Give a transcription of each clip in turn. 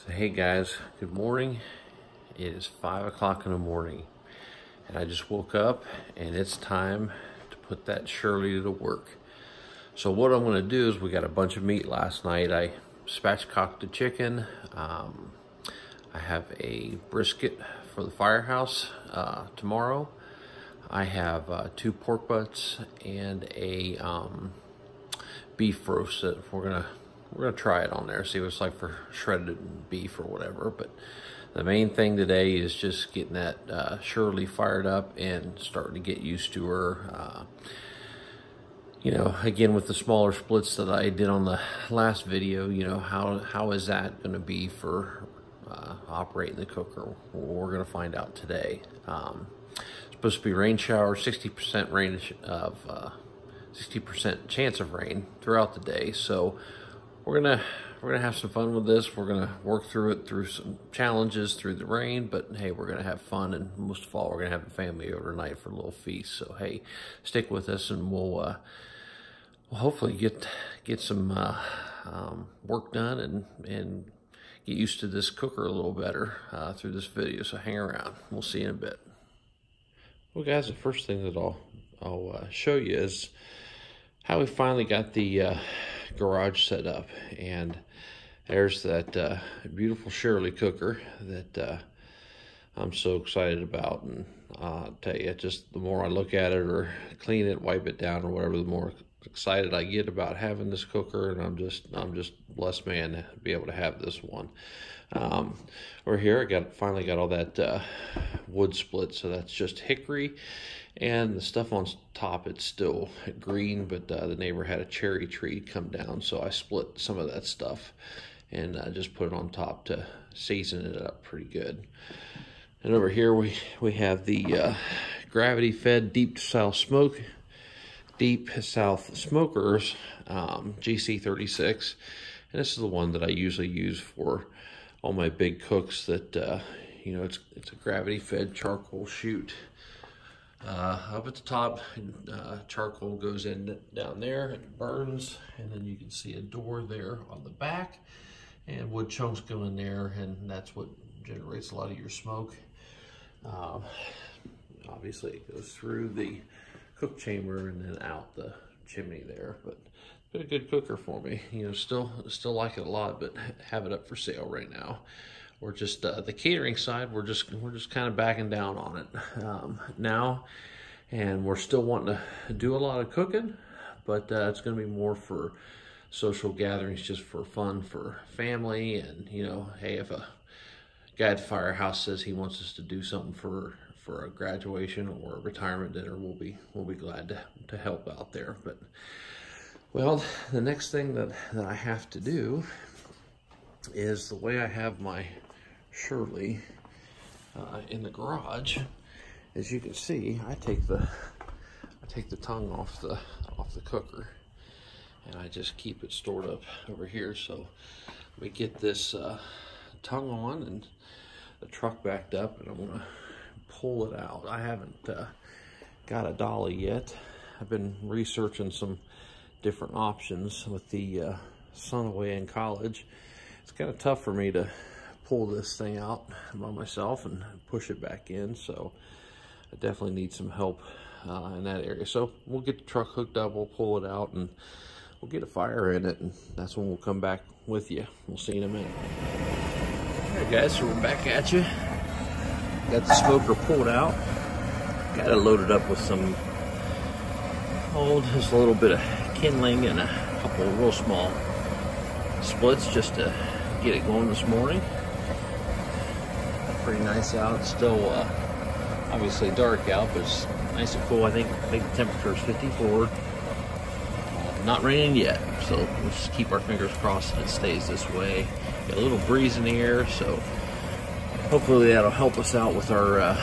So hey guys, good morning. It is 5 o'clock in the morning and I just woke up and it's time to put that Shirley to work. So what I'm gonna do is, we got a bunch of meat last night. I spatchcocked the chicken. I have a brisket for the firehouse tomorrow. I have 2 pork butts and a beef roast that we're gonna try it on there, see what it's like for shredded beef or whatever. But the main thing today is just getting that Shirley fired up and starting to get used to her. You know, again, with the smaller splits that I did on the last video, you know, how is that going to be for operating the cooker? Well, we're going to find out today. It's supposed to be rain shower, 60% range of 60% chance of rain throughout the day. So we're gonna have some fun with this. We're gonna work through it, through some challenges through the rain, but hey, we're gonna have fun, and most of all, we're gonna have the family over tonight for a little feast. So hey, stick with us, and we'll hopefully get some work done and get used to this cooker a little better through this video. So hang around. We'll see you in a bit. Well, guys, the first thing that I'll show you is how we finally got the garage set up, and there's that beautiful Shirley cooker that I'm so excited about. And I'll tell you, just the more I look at it or clean it, wipe it down or whatever, the more excited I get about having this cooker. And I'm just blessed man to be able to have this one. Over here I finally got all that wood split, so that's just hickory, and the stuff on top, it's still green, but the neighbor had a cherry tree come down, so I split some of that stuff and just put it on top to season it up pretty good. And over here we have the gravity fed deep south smokers GC36, and this is the one that I usually use for all my big cooks. That you know, it's a gravity fed charcoal chute. Up at the top, charcoal goes in down there, it burns, and then you can see a door there on the back, and wood chunks go in there, and that's what generates a lot of your smoke. Obviously it goes through the cook chamber and then out the chimney there, but been a good cooker for me. You know, still like it a lot, but have it up for sale right now. We're just the catering side, we're just kind of backing down on it now, and we're still wanting to do a lot of cooking, but it's going to be more for social gatherings, just for fun, for family. And you know, hey, if a guy at the firehouse says he wants us to do something for a graduation or a retirement dinner, we'll be glad to help out there. But well, the next thing that I have to do is, the way I have my Shirley in the garage, as you can see, I take the tongue off the cooker, and I just keep it stored up over here. So we get this tongue on and the truck backed up, and I'm gonna pull it out. I haven't got a dolly yet. I've been researching some different options with the son away in college. It's kind of tough for me to pull this thing out by myself and push it back in, so I definitely need some help in that area. So we'll get the truck hooked up, we'll pull it out, and we'll get a fire in it, and that's when we'll come back with you. We'll see you in a minute. All right guys, so we're back at you. Got the smoker pulled out, got it loaded up with some just a little bit of kindling and a couple of real small splits just to get it going this morning. Pretty nice out. It's still obviously dark out, but it's nice and cool. I think the temperature is 54. Not raining yet, so we'll just keep our fingers crossed that it stays this way. Got a little breeze in the air, so hopefully that'll help us out with our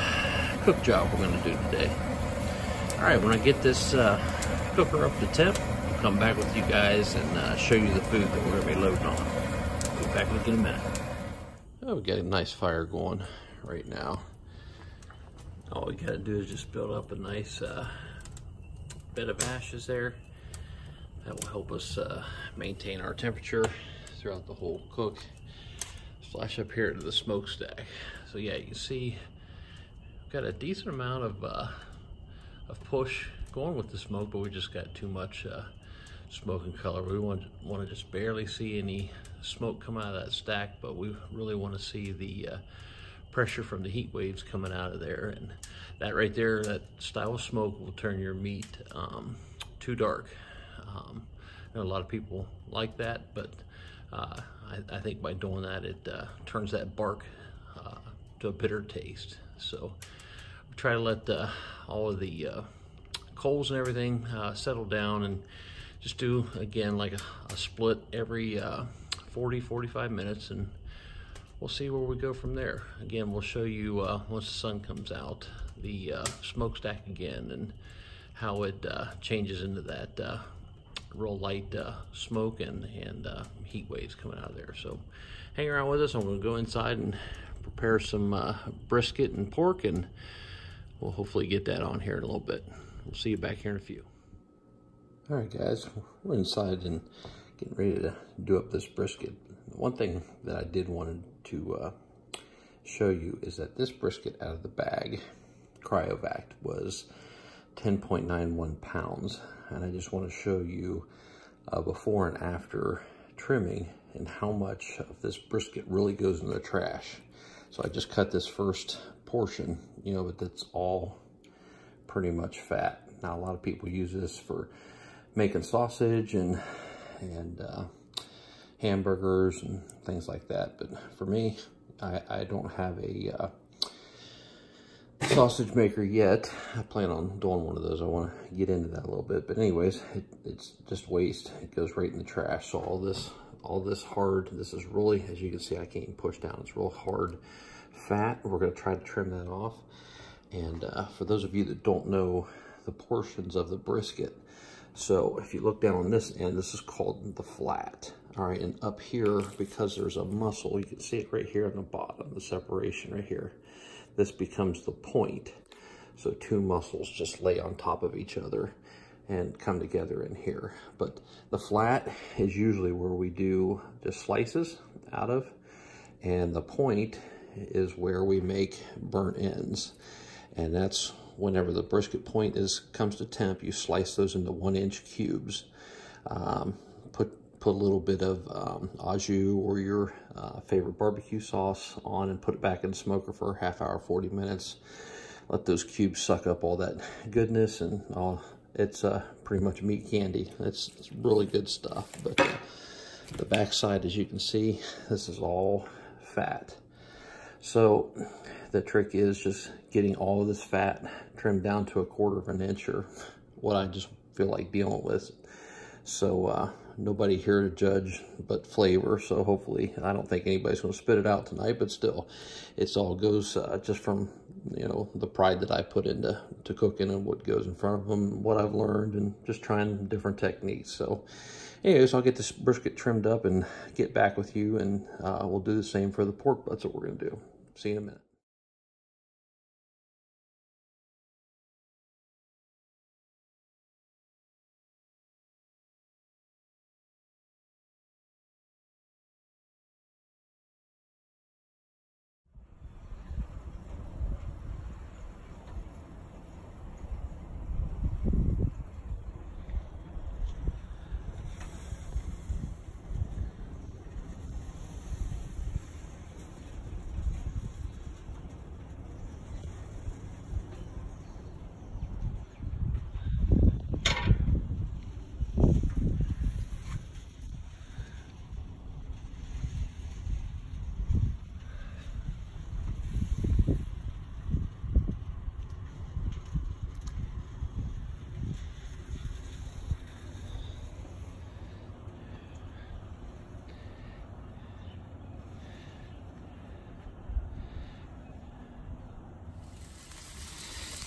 cook job we're going to do today. All right, when I get this cooker up to temp, I'll come back with you guys and show you the food that we're going to be loading on. I'll be back with you in a minute. Oh, we got a nice fire going right now. All we got to do is just build up a nice bed of ashes there. That will help us maintain our temperature throughout the whole cook. Flash up here to the smokestack. So yeah, you can see we've got a decent amount of push going with the smoke, but we just got too much smoke and color. We want to just barely see any smoke come out of that stack, but we really want to see the pressure from the heat waves coming out of there. And that right there, that style of smoke will turn your meat too dark. I know a lot of people like that, but I think by doing that, it turns that bark to a bitter taste. So we try to let all of the coals and everything settle down, and just do, again, like a split every 40-45 minutes, and we'll see where we go from there. Again, we'll show you once the sun comes out, the smokestack again, and how it changes into that real light smoke and heat waves coming out of there. So hang around with us. I'm going to go inside and prepare some brisket and pork, and we'll hopefully get that on here in a little bit. We'll see you back here in a few. All right, guys, we're inside and getting ready to do up this brisket. One thing that I did want to show you is that this brisket out of the bag, cryovac, was 10.91 pounds. And I just want to show you before and after trimming and how much of this brisket really goes in the trash. So I just cut this first portion, you know, but that's all pretty much fat. Now, a lot of people use this for making sausage and hamburgers and things like that. But for me, I don't have a sausage maker yet. I plan on doing one of those. I want to get into that a little bit. But anyways, it's just waste. It goes right in the trash. So all this hard, this is really, as you can see, I can't even push down. It's real hard fat. We're going to try to trim that off. And for those of you that don't know the portions of the brisket, so if you look down on this end, this is called the flat. All right, and up here, because there's a muscle, you can see it right here on the bottom, the separation right here. This becomes the point. So two muscles just lay on top of each other and come together in here. But the flat is usually where we do just slices out of, and the point is where we make burnt ends. And that's whenever the brisket point comes to temp, you slice those into 1-inch cubes. Put a little bit of au jus or your favorite barbecue sauce on, and put it back in the smoker for a half hour, 40 minutes. Let those cubes suck up all that goodness, and it's pretty much meat candy. It's really good stuff. But the backside, as you can see, this is all fat. So the trick is just getting all of this fat trimmed down to 1/4 inch, or what I just feel like dealing with. So nobody here to judge but flavor. So hopefully, I don't think anybody's going to spit it out tonight, but still, it's all goes just from, you know, the pride that I put into cooking and what goes in front of them, what I've learned, and just trying different techniques. So anyways, I'll get this brisket trimmed up and get back with you, and we'll do the same for the pork. That's what we're going to do. See you in a minute.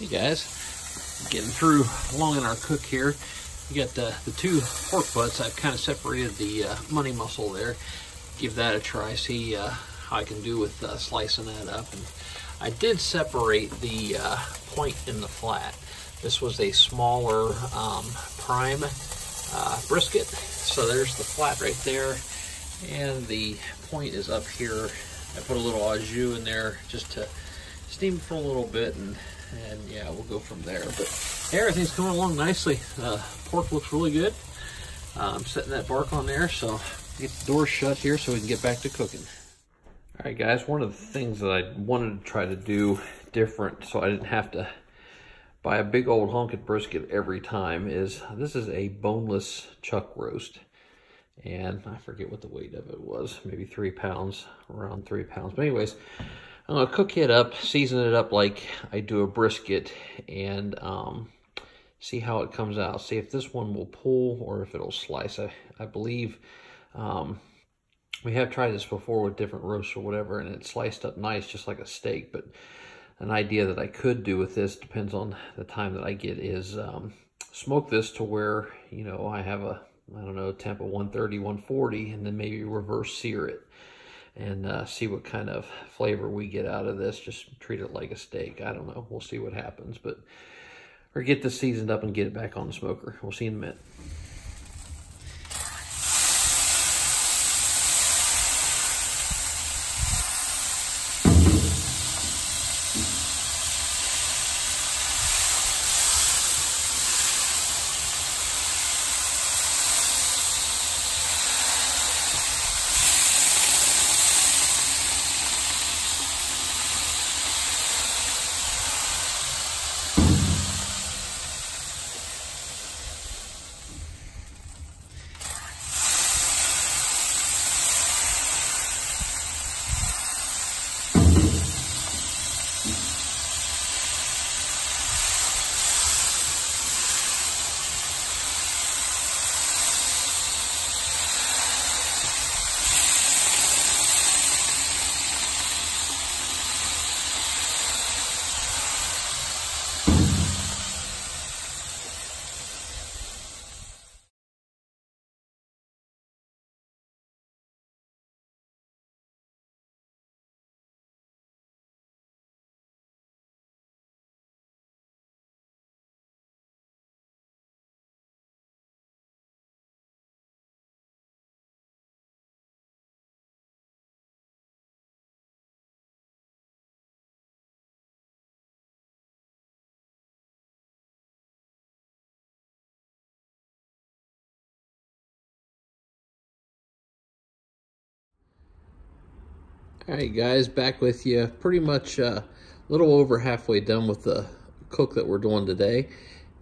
Hey guys, getting through along in our cook here. You got the two pork butts. I've kind of separated the money muscle there. Give that a try, see how I can do with slicing that up. And I did separate the point in the flat. This was a smaller prime brisket. So there's the flat right there, and the point is up here I put a little au jus in there just to steam for a little bit, and yeah, we'll go from there. But everything's coming along nicely. Pork looks really good. I'm setting that bark on there, so get the door shut here so we can get back to cooking. All right, guys, one of the things that I wanted to try to do different so I didn't have to buy a big old hunk of brisket every time is this is a boneless chuck roast. And I forget what the weight of it was, maybe 3 pounds, around 3 pounds. But anyways, I'm gonna cook it up, season it up like I do a brisket, and see how it comes out. See if this one will pull or if it'll slice. I believe we have tried this before with different roasts or whatever, and it sliced up nice, just like a steak. But an idea that I could do with this, depends on the time that I get, is smoke this to where, you know, I have a, I don't know, temp of 130, 140, and then maybe reverse sear it and see what kind of flavor we get out of this. Just treat it like a steak. I don't know. We'll see what happens. But or get this seasoned up and get it back on the smoker. We'll see in a minute. All right, guys, back with you. Pretty much a little over halfway done with the cook that we're doing today.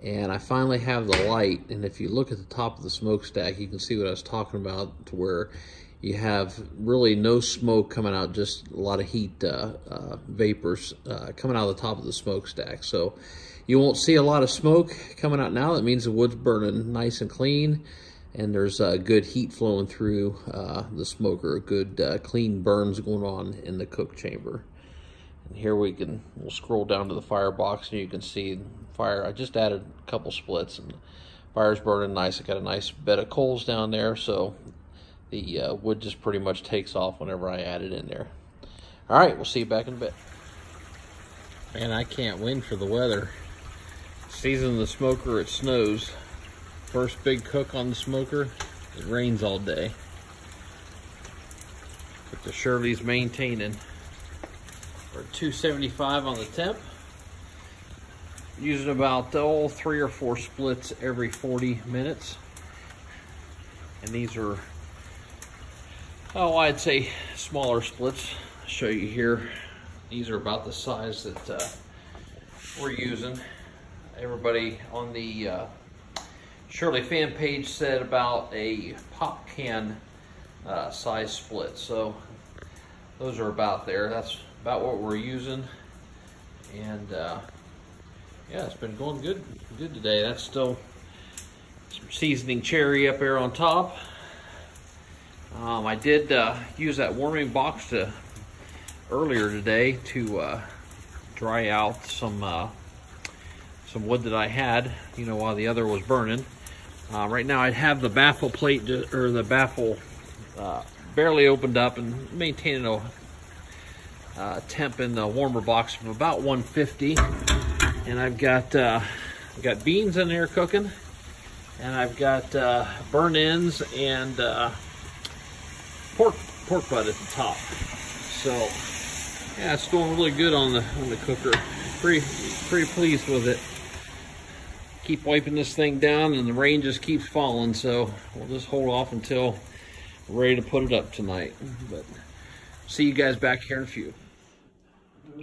And I finally have the light. And if you look at the top of the smokestack, you can see what I was talking about, to where you have really no smoke coming out, just a lot of heat vapors coming out of the top of the smokestack. So you won't see a lot of smoke coming out now. That means the wood's burning nice and clean, and there's good heat flowing through the smoker, good clean burns going on in the cook chamber. And here we'll scroll down to the firebox, and you can see fire. I just added a couple splits, and fire's burning nice. I got a nice bed of coals down there, so the wood just pretty much takes off whenever I add it in there. All right, we'll see you back in a bit. Man, I can't wait for the weather. Season the smoker, it snows. First big cook on the smoker, it rains all day. But the Shirley's maintaining. We're at 275 on the temp. Using about 3 or 4 splits every 40 minutes. And these are, I'd say smaller splits. I'll show you here. These are about the size that we're using. Everybody on the Shirley fan page said about a pop can size split, so those are about there. That's about what we're using, and yeah, it's been going good today. That's still some seasoning cherry up there on top. I did use that warming box earlier today to dry out some wood that I had, you know, while the other was burning. Right now I have the baffle plate, or the baffle barely opened up, and maintaining a temp in the warmer box of about 150. And I've got beans in there cooking, and I've got burn ends and pork butt at the top. So yeah, it's doing really good on the cooker. Pretty pleased with it. Keep wiping this thing down and the rain just keeps falling, so we'll just hold off until we're ready to put it up tonight. But see you guys back here in a few.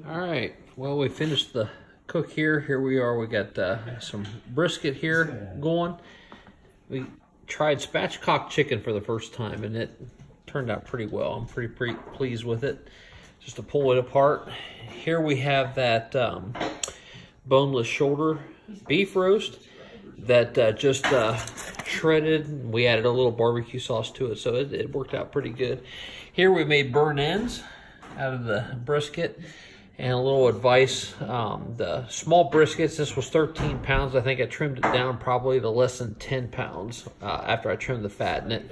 All right, well, we finished the cook here. Here we are. We got some brisket here going. We tried spatchcock chicken for the first time, and it turned out pretty well. I'm pretty pleased with it. Just to pull it apart, here we have that boneless shoulder beef roast that just shredded. We added a little barbecue sauce to it, so it worked out pretty good. Here we made burnt ends out of the brisket. And a little advice, the small briskets, this was 13 pounds. I think I trimmed it down probably to less than 10 pounds after I trimmed the fat. And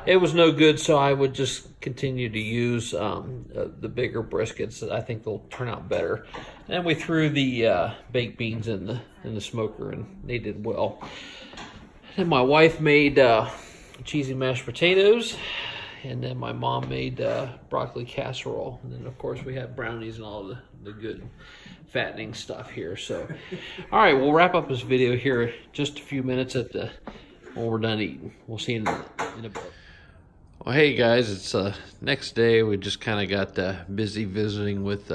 it was no good, so I would just continue to use the bigger briskets. I think they'll turn out better. And we threw the baked beans in the smoker, and they did well. And my wife made cheesy mashed potatoes. And then my mom made broccoli casserole. And then, of course, we had brownies and all the good fattening stuff here. So, all right, we'll wrap up this video here just a few minutes when we're done eating. We'll see you in a bit. Well, hey, guys, it's next day. We just kind of got busy visiting with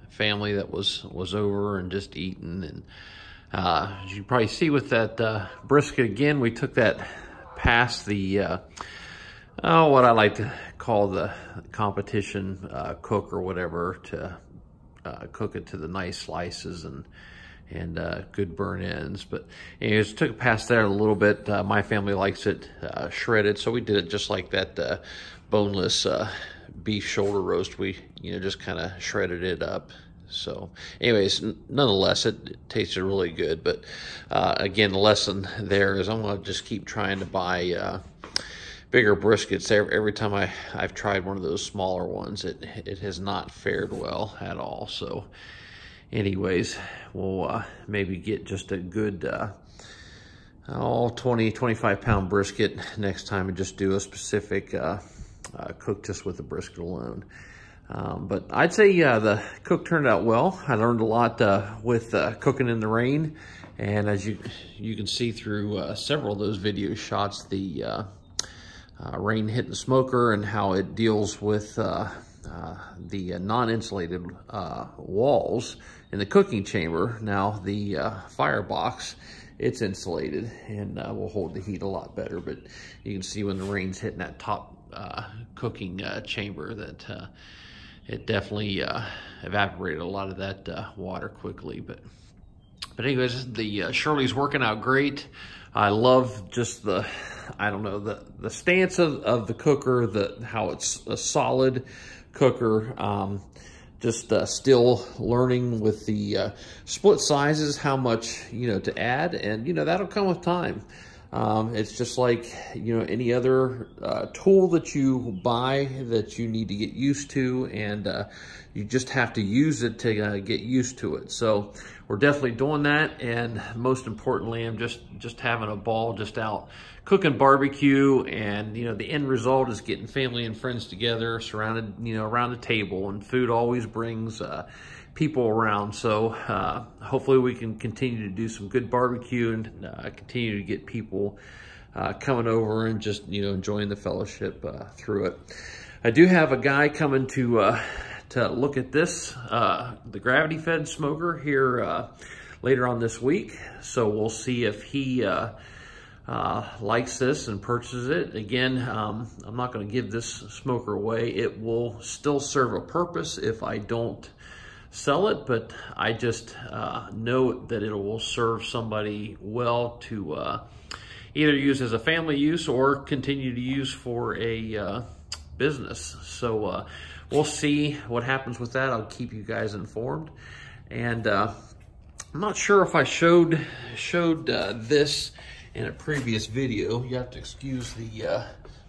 family that was over and just eating. And as you probably see with that brisket, again, we took that past the... what I like to call the competition cook or whatever, to cook it to the nice slices and good burn ends. But anyways, took it past there a little bit. My family likes it shredded, so we did it just like that boneless beef shoulder roast. We just kind of shredded it up. So anyways, nonetheless, it tasted really good. But again, the lesson there is I'm going to just keep trying to buy bigger briskets. Every time I've tried one of those smaller ones, it has not fared well at all. So anyways, we'll maybe get just a good 20-25 pound brisket next time, and just do a specific cook just with the brisket alone. But I'd say the cook turned out well. I learned a lot with cooking in the rain, and as you can see through several of those video shots, the rain hitting the smoker and how it deals with the non-insulated walls in the cooking chamber. Now the firebox, it's insulated and will hold the heat a lot better, but you can see when the rain's hitting that top cooking chamber that it definitely evaporated a lot of that water quickly. But anyways, the Shirley's working out great. I love just the stance of the cooker, how it's a solid cooker. Just still learning with the split sizes, how much, to add, and, that'll come with time. It's just like, any other tool that you buy that you need to get used to, and you just have to use it to get used to it. So we're definitely doing that, and most importantly, I'm just having a ball just out cooking barbecue, and the end result is getting family and friends together, surrounded around the table, and food always brings people around. So hopefully we can continue to do some good barbecue and continue to get people coming over and just enjoying the fellowship through it. I do have a guy coming to look at this, the gravity fed smoker here later on this week. So we'll see if he likes this and purchases it. Again, I'm not going to give this smoker away. It will still serve a purpose if I don't sell it, but I just know that it will serve somebody well to either use as a family use or continue to use for a business. So we'll see what happens with that. I'll keep you guys informed. And I'm not sure if I showed this in a previous video. You have to excuse the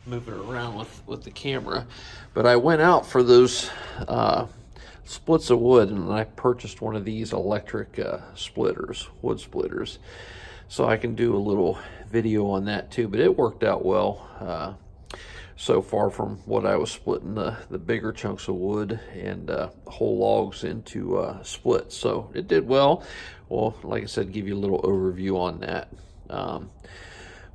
moving around with the camera, but I went out for those splits of wood, and I purchased one of these electric splitters, wood splitters, so I can do a little video on that too. But it worked out well. so far from what I was splitting the bigger chunks of wood and whole logs into splits. So it did well. Well, like I said, give you a little overview on that.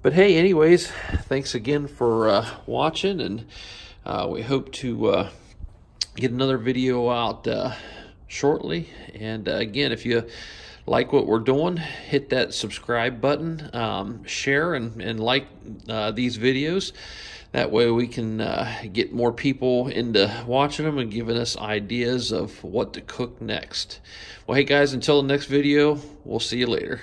But hey, anyways, thanks again for watching, and we hope to get another video out shortly. And again, if you like what we're doing, hit that subscribe button, share and like these videos. That way we can get more people into watching them and giving us ideas of what to cook next. Well, hey guys, until the next video, we'll see you later.